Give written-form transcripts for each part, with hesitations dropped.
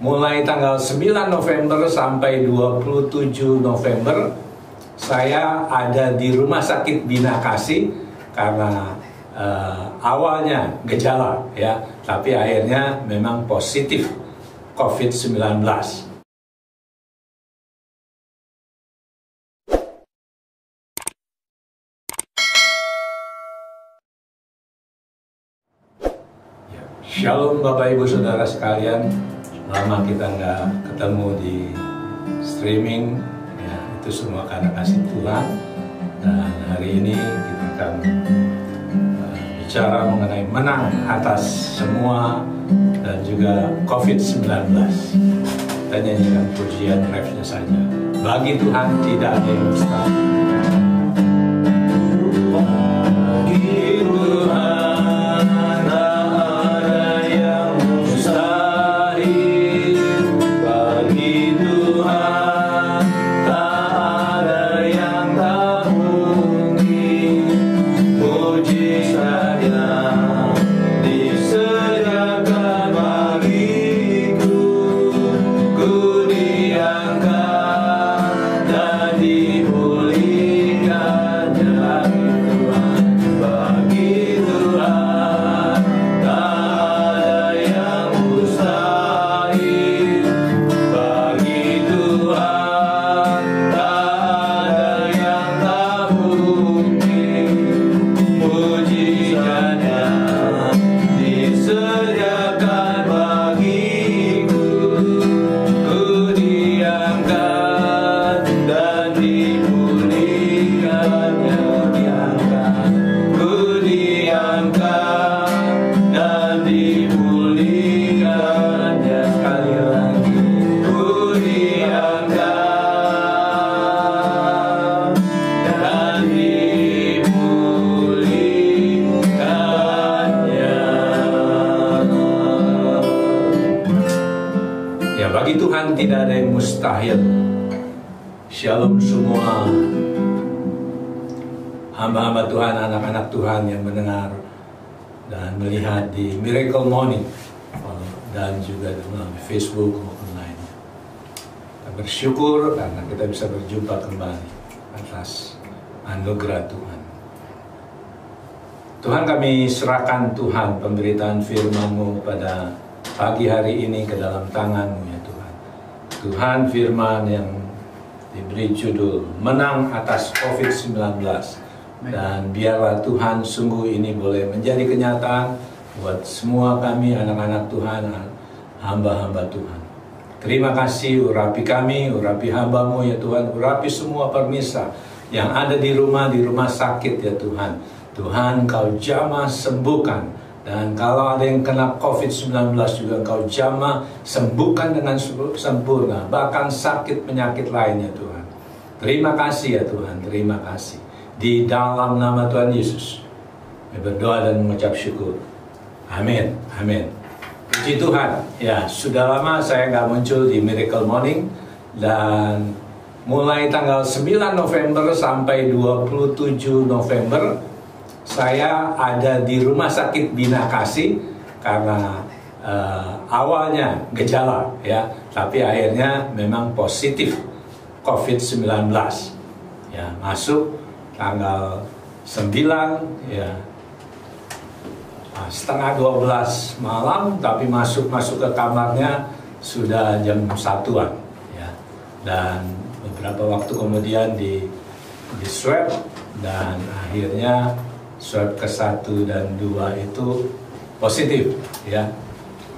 mulai tanggal 9 November sampai 27 November saya ada di Rumah Sakit Bina Kasih karena awalnya gejala ya, tapi akhirnya memang positif COVID-19. Shalom Bapak Ibu Saudara sekalian, lama kita nggak ketemu di streaming ya, itu semua karena kasih Tuhan. Dan hari ini kita akan bicara mengenai menang atas semua dan juga COVID-19. Kita nyanyikan pujian refnya saja. Bagi Tuhan tidak ada yang mustahil. Bagi Tuhan tidak ada yang mustahil. Shalom semua hamba-hamba Tuhan, anak-anak Tuhan yang mendengar dan melihat di Miracle Morning dan juga melalui Facebook maupun lainnya. Kita bersyukur karena kita bisa berjumpa kembali atas anugerah Tuhan. Tuhan, kami serahkan Tuhan pemberitaan firman-Mu pada pagi hari ini ke dalam tangan-Mu ya Tuhan. Tuhan, firman yang diberi judul Menang Atas COVID-19. Dan biarlah Tuhan sungguh ini boleh menjadi kenyataan buat semua kami anak-anak Tuhan, hamba-hamba Tuhan. Terima kasih, urapi kami, urapi hamba-Mu ya Tuhan, urapi semua permisa yang ada di rumah sakit ya Tuhan. Tuhan, Kau jamah sembuhkan. Dan kalau ada yang kena COVID-19 juga Engkau jamah sembuhkan dengan sempurna. Bahkan sakit penyakit lainnya Tuhan. Terima kasih ya Tuhan, terima kasih. Di dalam nama Tuhan Yesus kami berdoa dan mengucap syukur. Amin, amin. Puji Tuhan. Ya, sudah lama saya nggak muncul di Miracle Morning. Dan mulai tanggal 9 November sampai 27 November saya ada di Rumah Sakit Bina Kasih karena awalnya gejala ya, tapi akhirnya memang positif COVID-19 ya, masuk tanggal 9 ya, setengah 12 malam, tapi masuk ke kamarnya sudah jam 1-an ya. Dan beberapa waktu kemudian di swab dan akhirnya swab ke-1 dan 2 itu positif ya.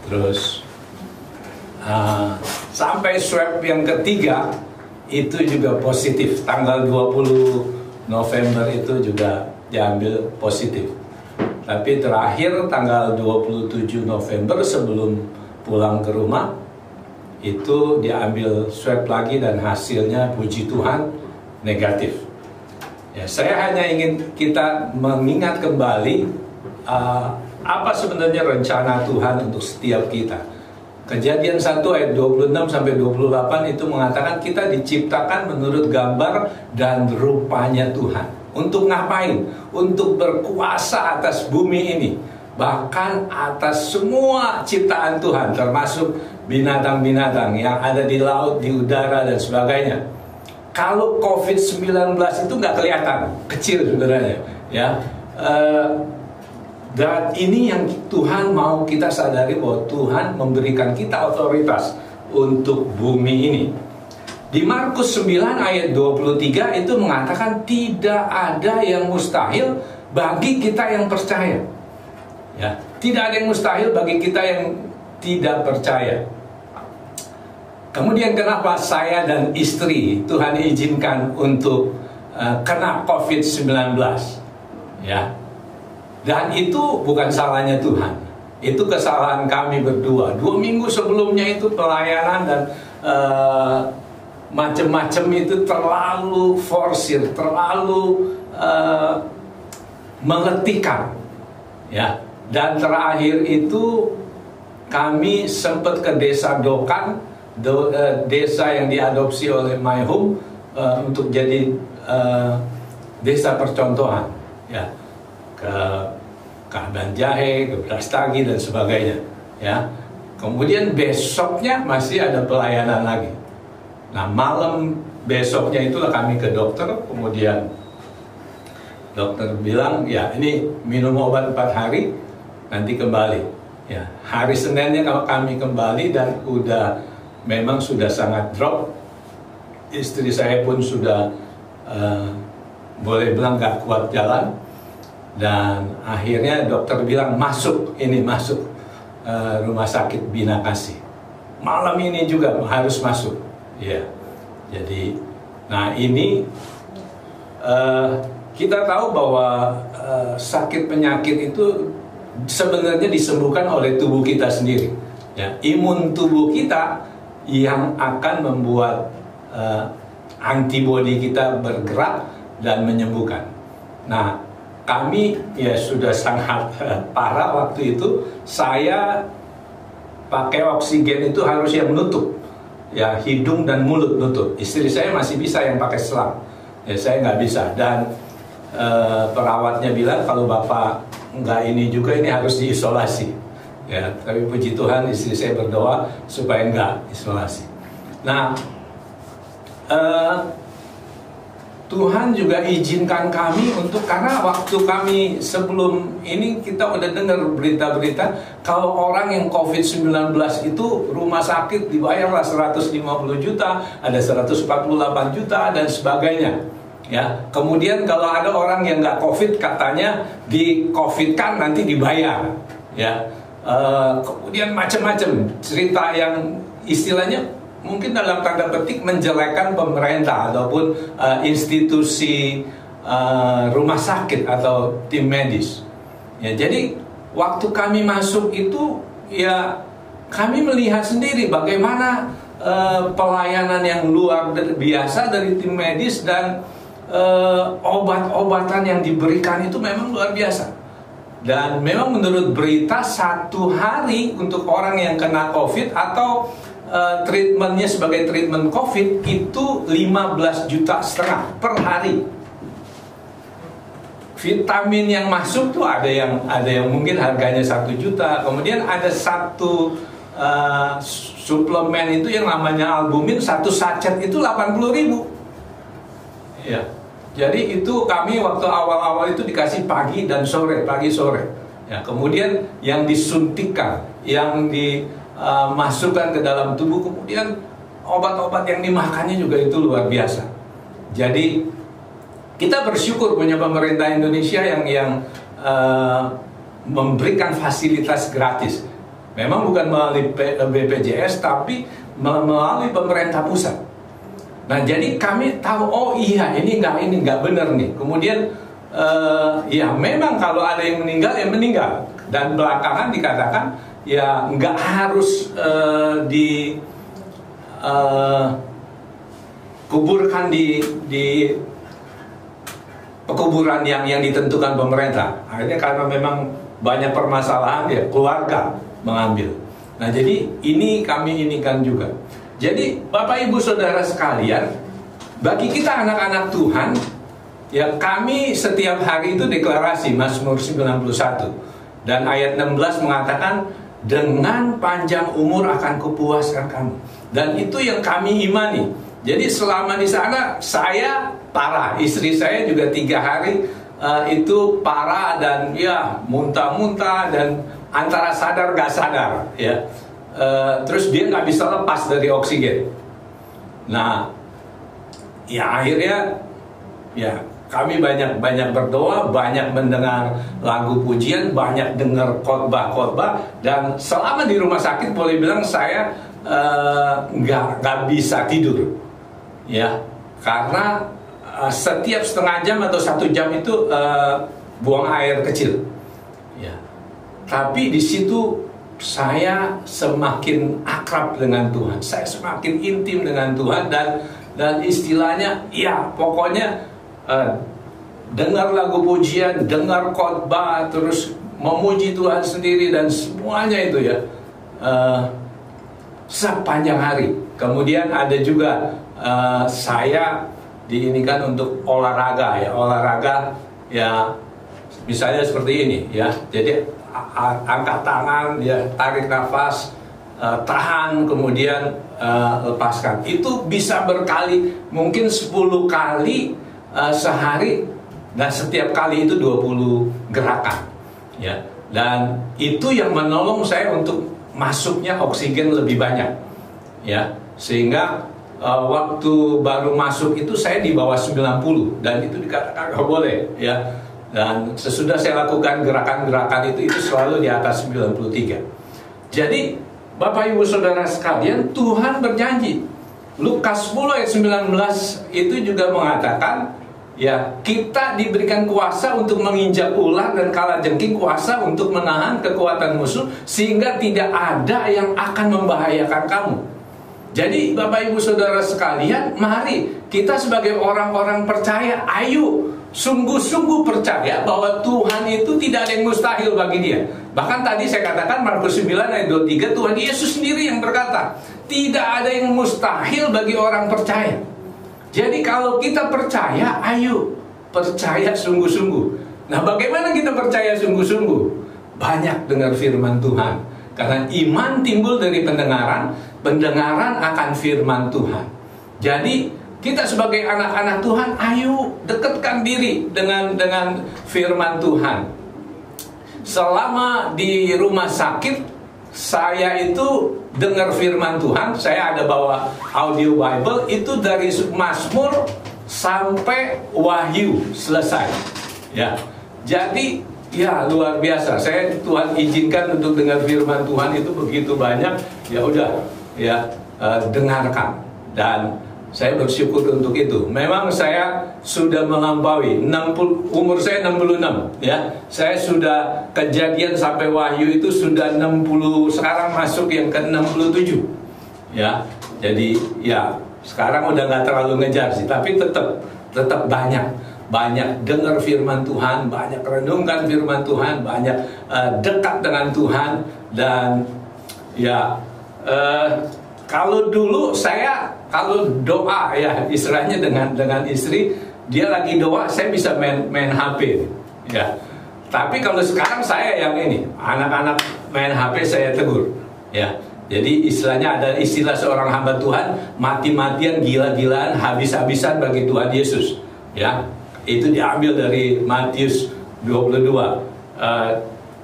Terus sampai swab yang ketiga itu juga positif. Tanggal 20 November itu juga diambil positif. Tapi terakhir tanggal 27 November sebelum pulang ke rumah itu diambil swab lagi dan hasilnya puji Tuhan negatif. Ya, saya hanya ingin kita mengingat kembali apa sebenarnya rencana Tuhan untuk setiap kita. Kejadian 1 ayat 26 sampai 28 itu mengatakan kita diciptakan menurut gambar dan rupanya Tuhan. Untuk ngapain? Untuk berkuasa atas bumi ini. Bahkan atas semua ciptaan Tuhan, termasuk binatang-binatang yang ada di laut, di udara dan sebagainya. Kalau COVID-19 itu nggak kelihatan, kecil sebenarnya, ya. Dan ini yang Tuhan mau kita sadari, bahwa Tuhan memberikan kita otoritas untuk bumi ini. Di Markus 9 ayat 23 itu mengatakan tidak ada yang mustahil bagi kita yang percaya. Ya, tidak ada yang mustahil bagi kita yang tidak percaya. Kemudian kenapa saya dan istri Tuhan izinkan untuk kena COVID-19? Ya. Dan itu bukan salahnya Tuhan. Itu kesalahan kami berdua. 2 minggu sebelumnya itu pelayanan dan macam-macam itu terlalu forsir, terlalu mengetihkan. Ya. Dan terakhir itu kami sempat ke desa Dokan, desa yang diadopsi oleh My Home untuk jadi desa percontohan, ya, ke Kahban Jahe, ke Brastagi dan sebagainya, ya. Kemudian besoknya masih ada pelayanan lagi. Nah, malam besoknya itulah kami ke dokter, kemudian dokter bilang, ya ini minum obat 4 hari, nanti kembali. Ya, hari Seninnya kalau kami kembali dan memang sudah sangat drop. Istri saya pun sudah boleh bilang gak kuat jalan. Dan akhirnya dokter bilang masuk rumah sakit Bina Kasih. Malam ini juga harus masuk. Ya, jadi, nah ini kita tahu bahwa sakit penyakit itu sebenarnya disembuhkan oleh tubuh kita sendiri. Ya, imun tubuh kita yang akan membuat antibodi kita bergerak dan menyembuhkan. Nah, kami ya sudah sangat parah waktu itu. Saya pakai oksigen itu harus yang nutup, ya, hidung dan mulut nutup. Istri saya masih bisa yang pakai selang, ya saya nggak bisa. Dan perawatnya bilang kalau bapak nggak ini juga, ini harus diisolasi. Ya, tapi puji Tuhan istri saya berdoa supaya enggak isolasi. Nah, Tuhan juga izinkan kami untuk, karena waktu kami sebelum ini kita udah dengar berita-berita kalau orang yang COVID-19 itu rumah sakit dibayarlah 150 juta, ada 148 juta dan sebagainya. Ya, kemudian kalau ada orang yang nggak COVID katanya di COVID-kan nanti dibayar. Ya. Kemudian macam-macam cerita yang istilahnya mungkin dalam tanda petik menjelekkan pemerintah ataupun institusi rumah sakit atau tim medis. Ya, jadi waktu kami masuk itu ya kami melihat sendiri bagaimana pelayanan yang luar biasa dari tim medis dan obat-obatan yang diberikan itu memang luar biasa. Dan memang menurut berita 1 hari untuk orang yang kena COVID atau treatmentnya sebagai treatment COVID itu 15,5 juta per hari. Vitamin yang masuk tuh ada yang mungkin harganya 1 juta. Kemudian ada satu suplemen itu yang namanya albumin, 1 sachet itu 80.000. Ya. Jadi itu kami waktu awal-awal itu dikasih pagi dan sore, pagi sore. Ya, kemudian yang disuntikan, yang dimasukkan ke dalam tubuh, kemudian obat-obat yang dimakannya juga itu luar biasa. Jadi kita bersyukur punya pemerintah Indonesia yang memberikan fasilitas gratis. Memang bukan melalui BPJS, tapi melalui pemerintah pusat. Nah, jadi kami tahu, oh iya ini nggak benar nih. Kemudian ya memang kalau ada yang meninggal ya meninggal. Dan belakangan dikatakan ya nggak harus dikuburkan di pekuburan yang ditentukan pemerintah. Akhirnya karena memang banyak permasalahan ya keluarga mengambil. Nah, jadi ini kami inikan juga. Jadi Bapak Ibu Saudara sekalian, bagi kita anak-anak Tuhan, ya kami setiap hari itu deklarasi Mazmur 91 dan ayat 16 mengatakan dengan panjang umur akan kupuaskan kamu. Dan itu yang kami imani. Jadi selama di sana saya parah, istri saya juga 3 hari itu parah dan ya muntah-muntah dan antara sadar gak sadar ya. Terus dia nggak bisa lepas dari oksigen. Nah, ya akhirnya ya kami banyak berdoa, banyak mendengar lagu pujian, banyak dengar khotbah, dan selama di rumah sakit boleh bilang saya nggak bisa tidur, ya, karena setiap setengah jam atau 1 jam itu buang air kecil, ya. Tapi di situ saya semakin akrab dengan Tuhan, saya semakin intim dengan Tuhan, dan istilahnya, ya pokoknya dengar lagu pujian, dengar khotbah, terus memuji Tuhan sendiri dan semuanya itu ya sepanjang hari. Kemudian ada juga saya diinikan untuk olahraga ya, misalnya seperti ini ya. Jadi angkat tangan, ya, tarik nafas, tahan, kemudian lepaskan. Itu bisa berkali, mungkin 10 kali sehari, dan setiap kali itu 20 gerakan ya. Dan itu yang menolong saya untuk masuknya oksigen lebih banyak ya, sehingga waktu baru masuk itu saya di bawah 90, dan itu dikatakan nggak boleh ya. Dan sesudah saya lakukan gerakan-gerakan itu selalu di atas 93. Jadi Bapak Ibu Saudara sekalian, Tuhan berjanji. Lukas 10 ayat 19 itu juga mengatakan, ya, kita diberikan kuasa untuk menginjak ular dan kalajengking, kuasa untuk menahan kekuatan musuh, sehingga tidak ada yang akan membahayakan kamu. Jadi Bapak Ibu Saudara sekalian, mari kita sebagai orang-orang percaya, ayo sungguh-sungguh percaya bahwa Tuhan itu tidak ada yang mustahil bagi dia. Bahkan tadi saya katakan Markus 9 ayat 23, Tuhan Yesus sendiri yang berkata, tidak ada yang mustahil bagi orang percaya. Jadi kalau kita percaya, ayo percaya sungguh-sungguh. Nah, bagaimana kita percaya sungguh-sungguh? Banyak dengar firman Tuhan. Karena iman timbul dari pendengaran, pendengaran akan firman Tuhan. Jadi kita sebagai anak-anak Tuhan, ayo dekatkan diri dengan firman Tuhan. Selama di rumah sakit, saya itu dengar firman Tuhan. Saya ada bawa audio Bible, itu dari Mazmur sampai Wahyu selesai. Ya, jadi ya luar biasa. Saya Tuhan izinkan untuk dengar firman Tuhan itu begitu banyak. Ya udah, ya dengarkan. Dan saya bersyukur untuk itu. Memang saya sudah melampaui umur saya 66 ya. Saya sudah kejadian sampai Wahyu itu sudah 60, sekarang masuk yang ke 67 ya. Jadi ya sekarang udah nggak terlalu ngejar sih, tapi tetap banyak dengar firman Tuhan, banyak renungkan firman Tuhan, banyak dekat dengan Tuhan. Dan ya kalau dulu saya, kalau doa ya istilahnya dengan istri, dia lagi doa, saya bisa main HP ya. Tapi kalau sekarang saya yang ini, anak-anak main HP saya tegur ya. Jadi istilahnya ada istilah seorang hamba Tuhan, mati-matian, gila-gilaan, habis-habisan bagi Tuhan Yesus ya. Itu diambil dari Matius 22.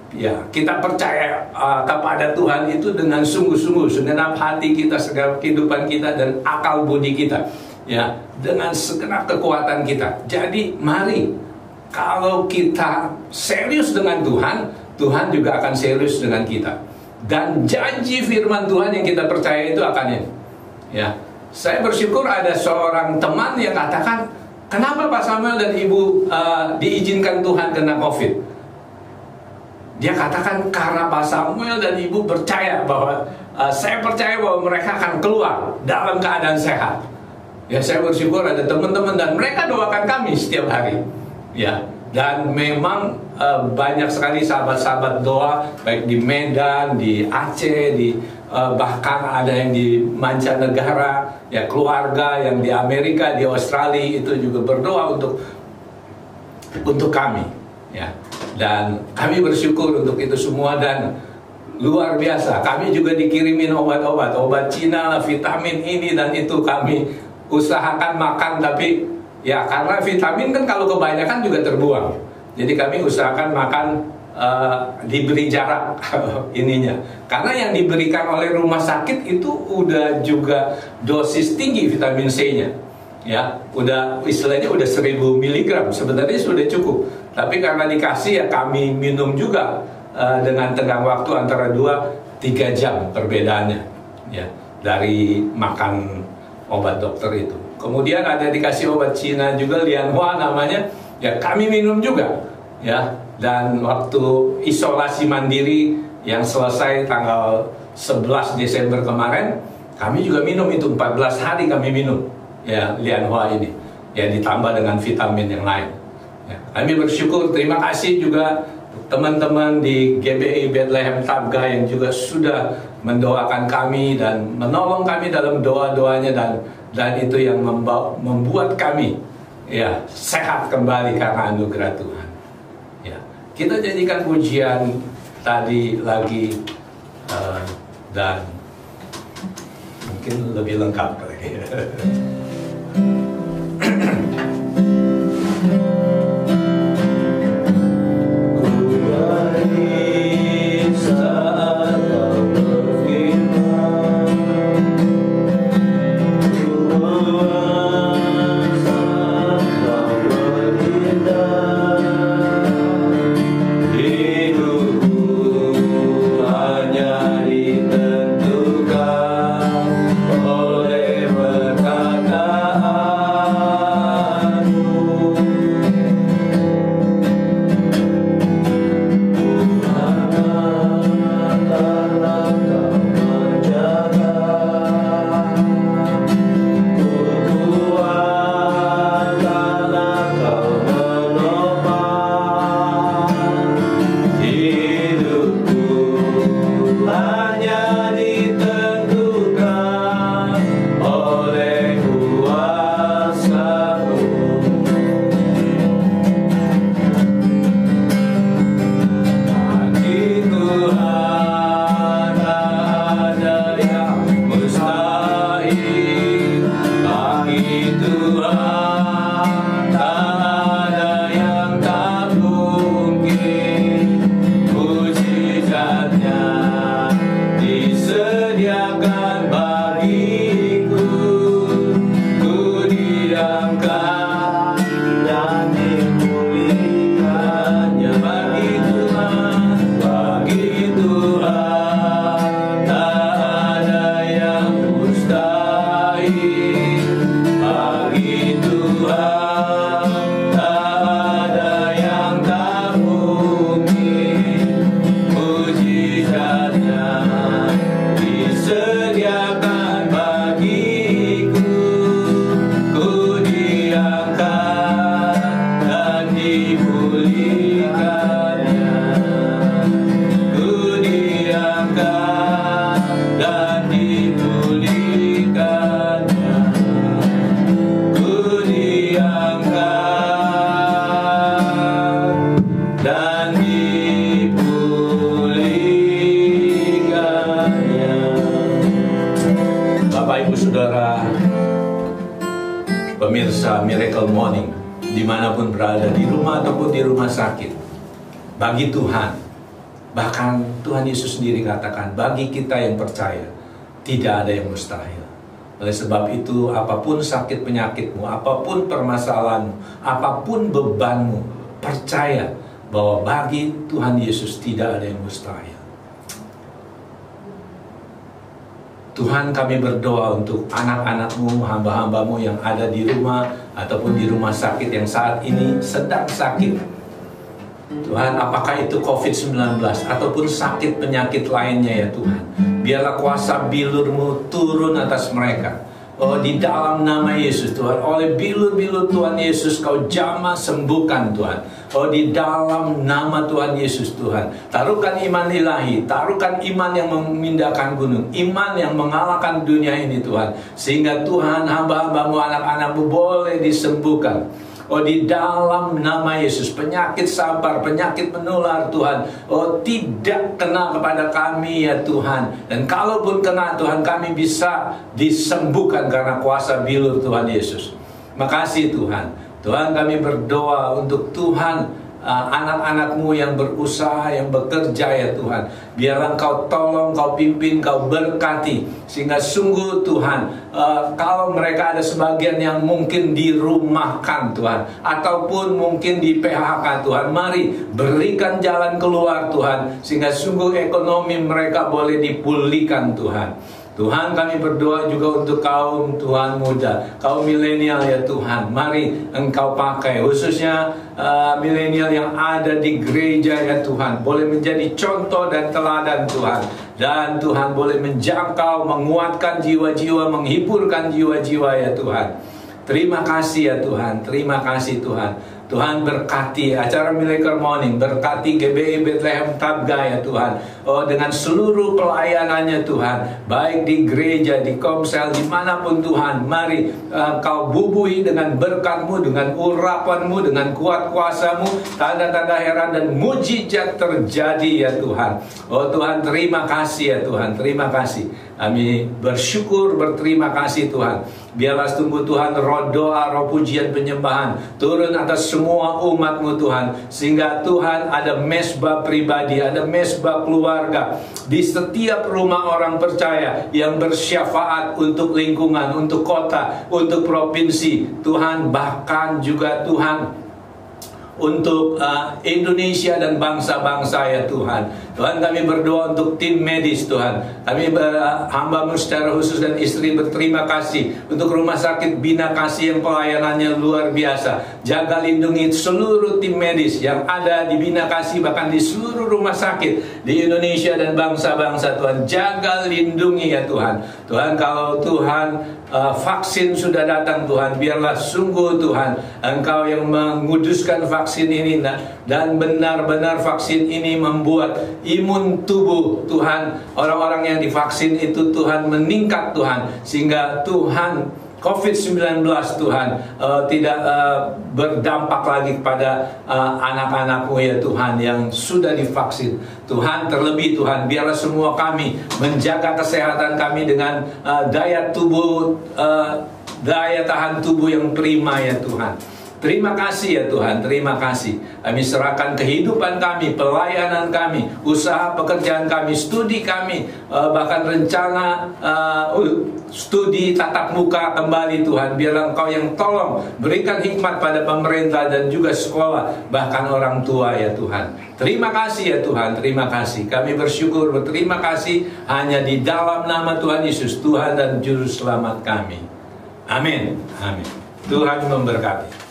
Ya, kita percaya kepada Tuhan itu dengan sungguh-sungguh, segenap hati kita, segenap kehidupan kita, dan akal budi kita ya, dengan segenap kekuatan kita. Jadi mari, kalau kita serius dengan Tuhan, Tuhan juga akan serius dengan kita. Dan janji firman Tuhan yang kita percaya itu akan ini ya. Saya bersyukur ada seorang teman yang katakan, kenapa Pak Samuel dan Ibu diizinkan Tuhan kena COVID? Dia katakan karena Pak Samuel dan Ibu percaya bahwa saya percaya bahwa mereka akan keluar dalam keadaan sehat. Ya, saya bersyukur ada teman-teman dan mereka doakan kami setiap hari. Ya, dan memang banyak sekali sahabat-sahabat doa, baik di Medan, di Aceh, bahkan ada yang di mancanegara, ya, keluarga yang di Amerika, di Australia itu juga berdoa untuk kami. Ya, dan kami bersyukur untuk itu semua. Dan luar biasa. Kami juga dikirimin obat-obat, obat Cina lah, vitamin ini dan itu. Kami usahakan makan, tapi ya karena vitamin kan kalau kebanyakan juga terbuang. Jadi kami usahakan makan diberi jarak ininya. Karena yang diberikan oleh rumah sakit itu udah juga dosis tinggi vitamin C-nya. Ya, udah istilahnya udah 1000 mg, sebenarnya sudah cukup. Tapi karena dikasih ya kami minum juga dengan tenggang waktu antara 2-3 jam perbedaannya, ya, dari makan obat dokter itu. Kemudian ada dikasih obat Cina juga, Lianhua namanya, ya kami minum juga, ya. Dan waktu isolasi mandiri yang selesai tanggal 11 Desember kemarin, kami juga minum itu, 14 hari kami minum, ya, Lianhua ini, ya, ditambah dengan vitamin yang lain. Ya, kami bersyukur, terima kasih juga teman-teman di GBI Bethlehem Tabga yang juga sudah mendoakan kami dan menolong kami dalam doa-doanya, dan itu yang membuat kami, ya, sehat kembali karena anugerah Tuhan. Ya, kita jadikan pujian tadi lagi dan mungkin lebih lengkap lagi. Pemirsa Miracle Morning, dimanapun berada, di rumah ataupun di rumah sakit, bagi Tuhan, bahkan Tuhan Yesus sendiri katakan, bagi kita yang percaya, tidak ada yang mustahil. Oleh sebab itu, apapun sakit penyakitmu, apapun permasalahanmu, apapun bebanmu, percaya bahwa bagi Tuhan Yesus tidak ada yang mustahil. Tuhan, kami berdoa untuk anak-anak-Mu, hamba-hamba-Mu yang ada di rumah ataupun di rumah sakit yang saat ini sedang sakit. Tuhan, apakah itu COVID-19 ataupun sakit penyakit lainnya ya Tuhan, biarlah kuasa bilur-Mu turun atas mereka. Oh, di dalam nama Yesus Tuhan, oleh bilur-bilur Tuhan Yesus Kau jamah sembuhkan Tuhan. Oh, di dalam nama Tuhan Yesus Tuhan, taruhkan iman ilahi, taruhkan iman yang memindahkan gunung, iman yang mengalahkan dunia ini Tuhan, sehingga Tuhan, hamba-hamba-Mu, anak-anak-Mu boleh disembuhkan. Oh, di dalam nama Yesus, penyakit sabar, penyakit menular Tuhan, oh tidak kena kepada kami ya Tuhan. Dan kalaupun kena Tuhan, kami bisa disembuhkan karena kuasa bilur Tuhan Yesus. Makasih Tuhan. Tuhan, kami berdoa untuk Tuhan, anak-anak-Mu yang berusaha, yang bekerja ya Tuhan. Biarlah Engkau tolong, Kau pimpin, Kau berkati. Sehingga sungguh Tuhan, kalau mereka ada sebagian yang mungkin dirumahkan Tuhan, ataupun mungkin di PHK Tuhan, mari berikan jalan keluar Tuhan, sehingga sungguh ekonomi mereka boleh dipulihkan Tuhan. Tuhan, kami berdoa juga untuk kaum Tuhan muda, kaum milenial ya Tuhan. Mari Engkau pakai, khususnya milenial yang ada di gereja ya Tuhan, boleh menjadi contoh dan teladan Tuhan. Dan Tuhan boleh menjangkau, menguatkan jiwa-jiwa, menghiburkan jiwa-jiwa ya Tuhan. Terima kasih ya Tuhan, terima kasih Tuhan. Tuhan berkati acara Miracle Morning, berkati GBI Bethlehem Tabga ya Tuhan. Oh, dengan seluruh pelayanannya Tuhan, baik di gereja, di komsel, dimanapun Tuhan. Mari Kau bubuhi dengan berkat-Mu, dengan urapan-Mu, dengan kuat kuasa-Mu, tanda-tanda heran dan mujizat terjadi ya Tuhan. Oh Tuhan, terima kasih ya Tuhan, terima kasih. Kami bersyukur, berterima kasih Tuhan. Biarlah tunggu Tuhan roh doa, roh pujian penyembahan turun atas semua umat-Mu Tuhan. Sehingga Tuhan ada mesbah pribadi, ada mesbah keluarga di setiap rumah orang percaya yang bersyafaat untuk lingkungan, untuk kota, untuk provinsi Tuhan, bahkan juga Tuhan untuk Indonesia dan bangsa-bangsa ya Tuhan. Tuhan, kami berdoa untuk tim medis Tuhan. Kami hamba-Mu secara khusus dan istri berterima kasih untuk Rumah Sakit Bina Kasih yang pelayanannya luar biasa. Jaga lindungi seluruh tim medis yang ada di Bina Kasih, bahkan di seluruh rumah sakit di Indonesia dan bangsa-bangsa Tuhan. Jaga lindungi ya Tuhan. Tuhan, kalau Tuhan vaksin sudah datang Tuhan, biarlah sungguh Tuhan Engkau yang menguduskan vaksin ini, dan benar-benar vaksin ini membuat imun tubuh Tuhan orang-orang yang divaksin itu Tuhan meningkat Tuhan, sehingga Tuhan COVID-19 Tuhan tidak berdampak lagi kepada anak-anak-Mu ya Tuhan yang sudah divaksin. Tuhan, terlebih Tuhan, biarlah semua kami menjaga kesehatan kami dengan daya tahan tubuh yang prima ya Tuhan. Terima kasih ya Tuhan, terima kasih. Kami serahkan kehidupan kami, pelayanan kami, usaha pekerjaan kami, studi kami, bahkan rencana studi tatap muka kembali Tuhan. Biarlah Engkau yang tolong, berikan hikmat pada pemerintah dan juga sekolah, bahkan orang tua ya Tuhan. Terima kasih ya Tuhan, terima kasih. Kami bersyukur, berterima kasih hanya di dalam nama Tuhan Yesus, Tuhan dan Juru Selamat kami. Amin, amin. Tuhan memberkati.